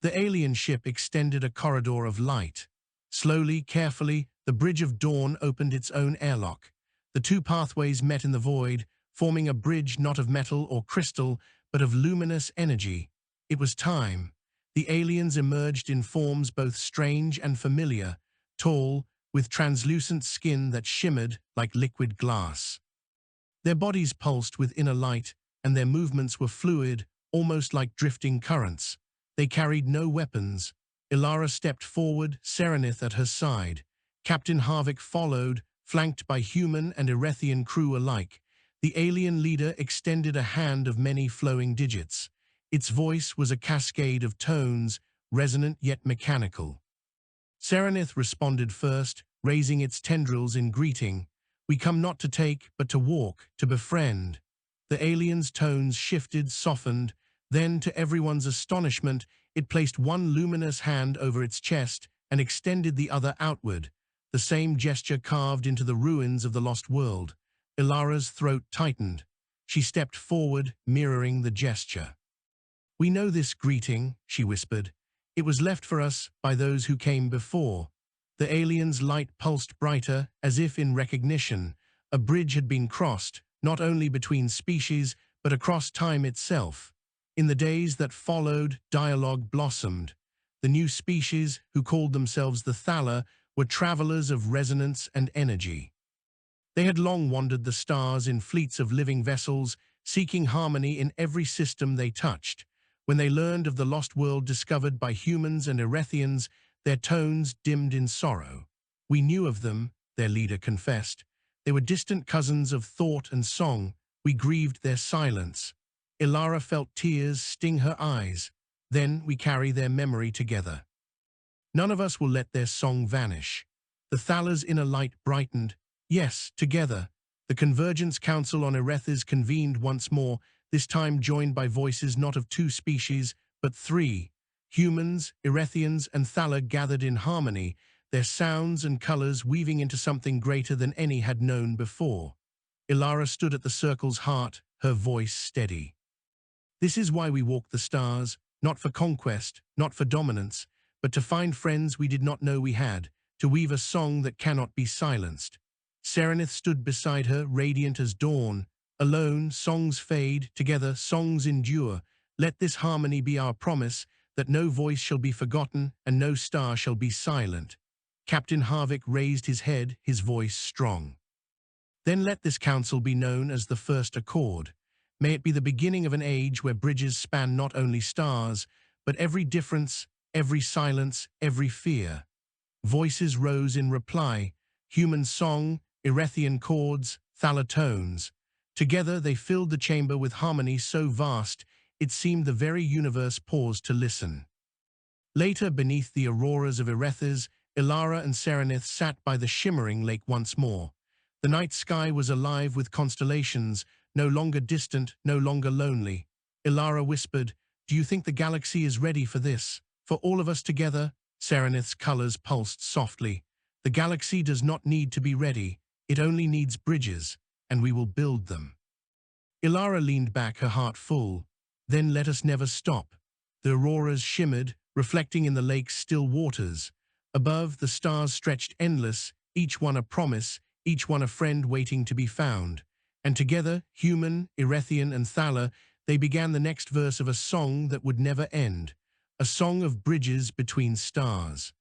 The alien ship extended a corridor of light. Slowly, carefully, the Bridge of Dawn opened its own airlock. The two pathways met in the void, forming a bridge not of metal or crystal, but of luminous energy. It was time. The aliens emerged in forms both strange and familiar, tall, with translucent skin that shimmered like liquid glass. Their bodies pulsed with inner light, and their movements were fluid, almost like drifting currents. They carried no weapons. Ilara stepped forward, Serenith at her side. Captain Harvick followed, flanked by human and Erethian crew alike. The alien leader extended a hand of many flowing digits. Its voice was a cascade of tones, resonant yet mechanical. Serenith responded first, raising its tendrils in greeting. "We come not to take, but to walk, to befriend." The alien's tones shifted, softened. Then, to everyone's astonishment, it placed one luminous hand over its chest and extended the other outward, the same gesture carved into the ruins of the lost world. Ilara's throat tightened. She stepped forward, mirroring the gesture. "We know this greeting," she whispered. "It was left for us by those who came before." The alien's light pulsed brighter, as if in recognition. A bridge had been crossed, not only between species, but across time itself. In the days that followed, dialogue blossomed. The new species, who called themselves the Thala, were travelers of resonance and energy. They had long wandered the stars in fleets of living vessels, seeking harmony in every system they touched. When they learned of the lost world discovered by humans and Erethians, their tones dimmed in sorrow. "We knew of them," their leader confessed. "They were distant cousins of thought and song. We grieved their silence." Ilara felt tears sting her eyes. "Then we carry their memory together. None of us will let their song vanish." The Thala's inner light brightened. Yes, together. The Convergence Council on Erethys convened once more, this time joined by voices not of two species, but three. Humans, Erethians, and Thala gathered in harmony, their sounds and colors weaving into something greater than any had known before. Ilara stood at the circle's heart, her voice steady. "This is why we walk the stars, not for conquest, not for dominance, but to find friends we did not know we had, to weave a song that cannot be silenced." Serenith stood beside her, radiant as dawn. "Alone, songs fade, together, songs endure. Let this harmony be our promise, that no voice shall be forgotten and no star shall be silent." Captain Harvick raised his head, his voice strong. "Then let this council be known as the First Accord. May it be the beginning of an age where bridges span not only stars, but every difference, every silence, every fear." Voices rose in reply, human song, Erethian chords, Thala tones. Together they filled the chamber with harmony so vast, it seemed the very universe paused to listen. Later, beneath the auroras of Erethys, Ilara and Serenith sat by the shimmering lake once more. The night sky was alive with constellations, no longer distant, no longer lonely. Ilara whispered, "Do you think the galaxy is ready for this? For all of us together?" Serenith's colors pulsed softly. "The galaxy does not need to be ready. It only needs bridges, and we will build them." Ilara leaned back, her heart full. "Then let us never stop." The auroras shimmered, reflecting in the lake's still waters. Above, the stars stretched endless, each one a promise, each one a friend waiting to be found. And together, human, Erethian, and Thala, they began the next verse of a song that would never end. A song of bridges between stars.